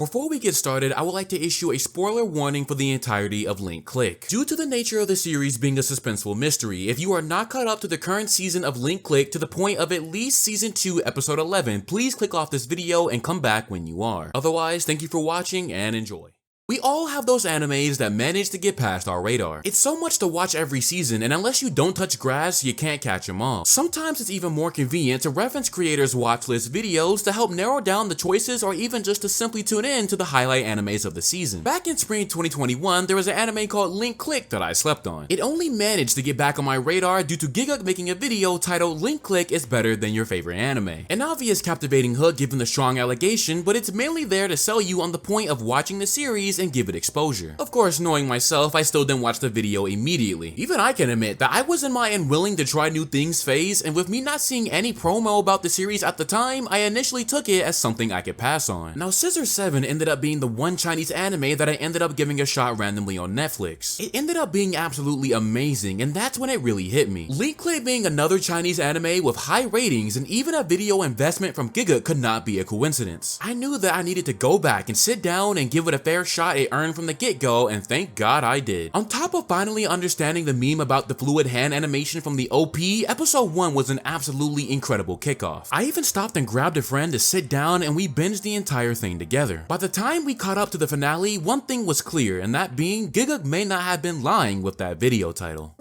Before we get started, I would like to issue a spoiler warning for the entirety of Link Click. Due to the nature of the series being a suspenseful mystery, if you are not caught up to the current season of Link Click to the point of at least Season 2, Episode 11, please click off this video and come back when you are. Otherwise, thank you for watching and enjoy. We all have those animes that manage to get past our radar. It's so much to watch every season, and unless you don't touch grass, you can't catch them all. Sometimes it's even more convenient to reference creators' watchlist videos to help narrow down the choices or even just to simply tune in to the highlight animes of the season. Back in spring 2021, there was an anime called Link Click that I slept on. It only managed to get back on my radar due to Gigguk making a video titled Link Click is better than your favorite anime. An obvious captivating hook given the strong allegation, but it's mainly there to sell you on the point of watching the series and give it exposure. Of course, knowing myself, I still didn't watch the video immediately. Even I can admit that I was in my unwilling to try new things phase, and with me not seeing any promo about the series at the time, I initially took it as something I could pass on. Now, Scissor 7 ended up being the one Chinese anime that I ended up giving a shot randomly on Netflix. It ended up being absolutely amazing, and that's when it really hit me. Link Click being another Chinese anime with high ratings and even a video investment from Gigguk could not be a coincidence. I knew that I needed to go back and sit down and give it a fair shot it earned from the get-go, and thank God I did. On top of finally understanding the meme about the fluid hand animation from the OP, episode 1 was an absolutely incredible kickoff. I even stopped and grabbed a friend to sit down and we binged the entire thing together. By the time we caught up to the finale, one thing was clear, and that being Gigguk may not have been lying with that video title.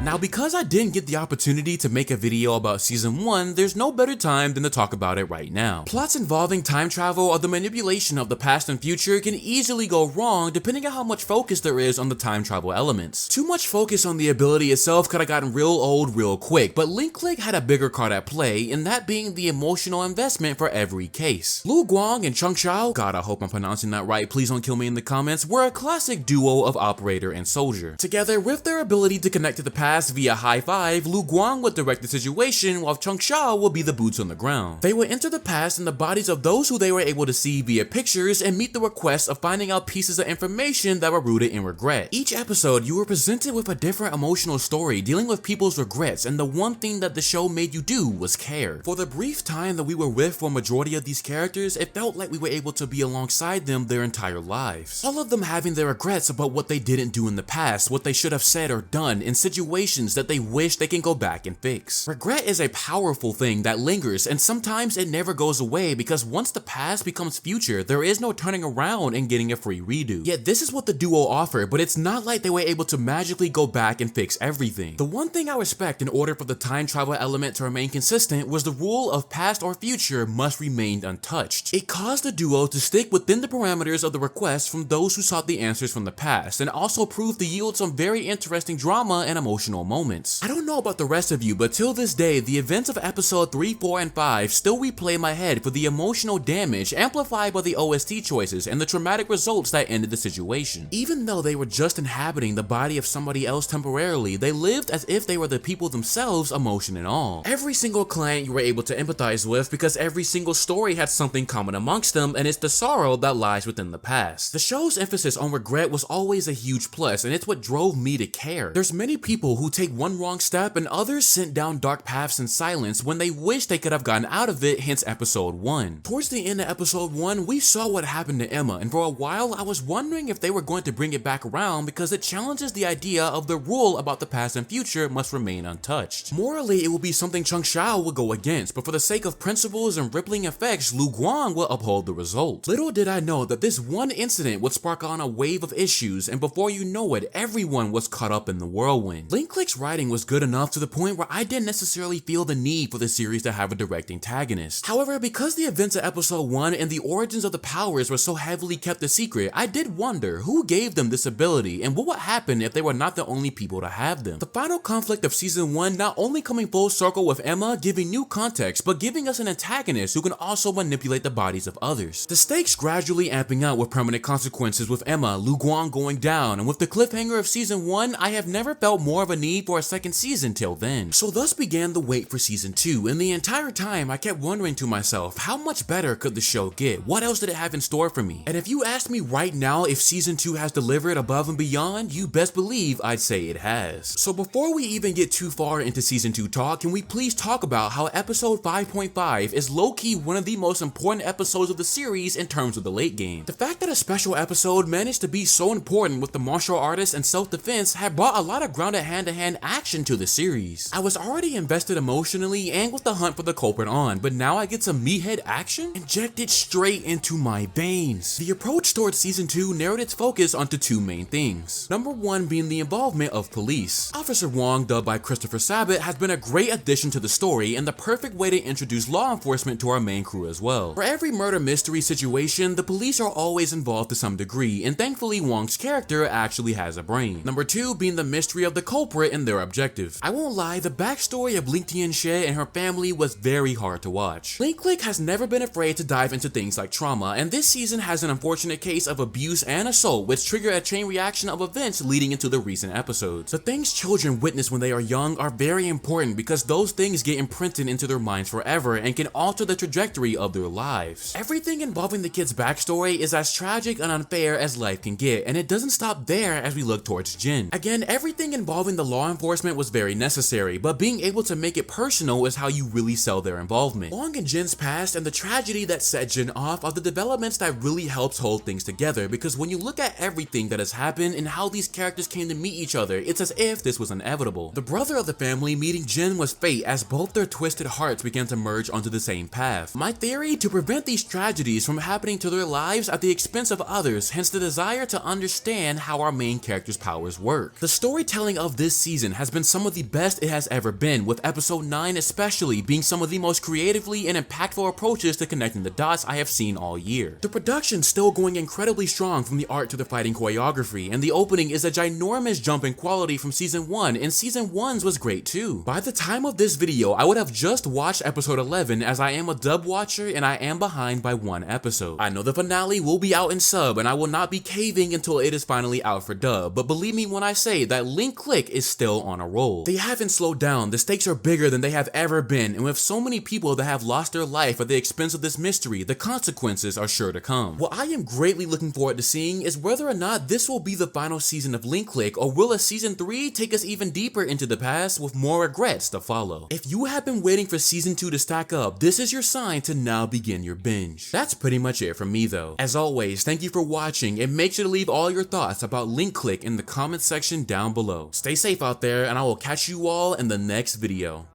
Now, because I didn't get the opportunity to make a video about Season 1, there's no better time than to talk about it right now. Plots involving time travel or the manipulation of the past and future can easily go wrong depending on how much focus there is on the time travel elements. Too much focus on the ability itself could have gotten real old real quick, but Link Click had a bigger card at play, and that being the emotional investment for every case. Lu Guang and Chung Chao, God I hope I'm pronouncing that right, please don't kill me in the comments, were a classic duo of operator and soldier. Together, with their ability to connect to the past via high five, Lu Guang would direct the situation while Chung Chao would be the boots on the ground. They would enter the past in the bodies of those who they were able to see via pictures and meet the request of finding out pieces of information that were rooted in regret. Each episode, you were presented with a different emotional story dealing with people's regrets, and the one thing that the show made you do was care. For the brief time that we were with for a majority of these characters, it felt like we were able to be alongside them their entire lives. All of them having their regrets about what they didn't do in the past, what they should have said or done in situations that they wish they can go back and fix. Regret is a powerful thing that lingers, and sometimes it never goes away because once the past becomes future, there is no turning around and getting a free redo. Yet this is what the duo offer, but it's not like they were able to magically go back and fix everything. The one thing I respect in order for the time travel element to remain consistent was the rule of past or future must remain untouched. It caused the duo to stick within the parameters of the request from those who sought the answers from the past, and also proved to yield some very interesting drama and emotional moments. I don't know about the rest of you, but till this day, the events of episode 3, 4, and 5 still replay in my head for the emotional damage amplified by the OST choices and the traumatic results that ended the situation. Even though they were just inhabiting the body of somebody else temporarily, they lived as if they were the people themselves, emotion and all. Every single client you were able to empathize with because every single story had something common amongst them, and it's the sorrow that lies within the past. The show's emphasis on regret was always a huge plus, and it's what drove me to care. There's many people who take one wrong step and others sent down dark paths in silence when they wish they could have gotten out of it, hence episode 1. Towards the end of episode 1, we saw what happened to Emma, and for a while I was wondering if they were going to bring it back around because it challenges the idea of the rule about the past and future must remain untouched. Morally, it will be something Chung Chao will go against, but for the sake of principles and rippling effects, Lu Guang will uphold the result. Little did I know that this one incident would spark on a wave of issues, and before you know it, everyone was caught up in the whirlwind. Link Click's writing was good enough to the point where I didn't necessarily feel the need for the series to have a direct antagonist. However, because the events of episode 1 and the origins of the powers were so heavily kept a secret, I did wonder who gave them this ability and what would happen if they were not the only people to have them. The final conflict of season 1 not only coming full circle with Emma giving new context, but giving us an antagonist who can also manipulate the bodies of others. The stakes gradually amping up with permanent consequences with Emma, Lu Guang going down, and with the cliffhanger of season 1, I have never felt more of a need for a second season till then. So thus began the wait for season 2, and the entire time I kept wondering to myself, how much better could the show get? What else did it have in store for me? And if you asked me right now if season 2 has delivered above and beyond, you best believe I'd say it has. So before we even get too far into season 2 talk, can we please talk about how episode 5.5 is low-key one of the most important episodes of the series in terms of the late game. The fact that a special episode managed to be so important with the martial artists and self-defense had brought a lot of grounded hand-to-hand action to the series. I was already invested emotionally and with the hunt for the culprit on, but now I get some meathead action injected straight into my veins. The approach towards season 2 narrowed its focus onto two main things. Number one being the involvement of police. Officer Wong, dubbed by Christopher Sabat, has been a great addition to the story and the perfect way to introduce law enforcement to our main crew as well. For every murder mystery situation, the police are always involved to some degree, and thankfully Wong's character actually has a brain. Number two being the mystery of the culprit and their objective. I won't lie, the backstory of Link Tianxie and her family was very hard to watch. Link Click has never been afraid to dive into things like trauma, and this season has an unfortunate case of abuse and assault which trigger a chain reaction of events leading into the recent episodes. The things children witness when they are young are very important because those things get imprinted into their minds forever and can alter the trajectory of their lives. Everything involving the kid's backstory is as tragic and unfair as life can get, and it doesn't stop there as we look towards Jin. Again, everything involving the law enforcement was very necessary, but being able to make it personal is how you really sell their involvement. Wong and Jin's past and the tragedy that set Jin off are the developments that really helps hold things together, because when you look at everything that has happened and how these characters came to meet each other, it's as if this was inevitable. The brother of the family meeting Jin was fate, as both their twisted hearts began to merge onto the same path. My theory: to prevent these tragedies from happening to their lives at the expense of others, hence the desire to understand how our main characters' powers work. The storytelling of this season has been some of the best it has ever been, with episode 9 especially being some of the most creatively and impactful approaches to connecting the dots I have seen all year. The production still going incredibly strong from the art to the fighting choreography, and the opening is a ginormous jump in quality from season 1, and season 1's was great too. By the time of this video, I would have just watched episode 11, as I am a dub watcher and I am behind by one episode. I know the finale will be out in sub and I will not be caving until it is finally out for dub, but believe me when I say that Link Click is still on a roll. They haven't slowed down, the stakes are bigger than they have ever been, and with so many people that have lost their life at the expense of this mystery, the consequences are sure to come. What I am greatly looking forward to seeing is whether or not this will be the final season of Link Click, or will a season 3 take us even deeper into the past with more regrets to follow. If you have been waiting for season 2 to stack up, this is your sign to now begin your binge. That's pretty much it from me though. As always, thank you for watching, and make sure to leave all your thoughts about Link Click in the comment section down below. Stay safe out there, and I will catch you all in the next video.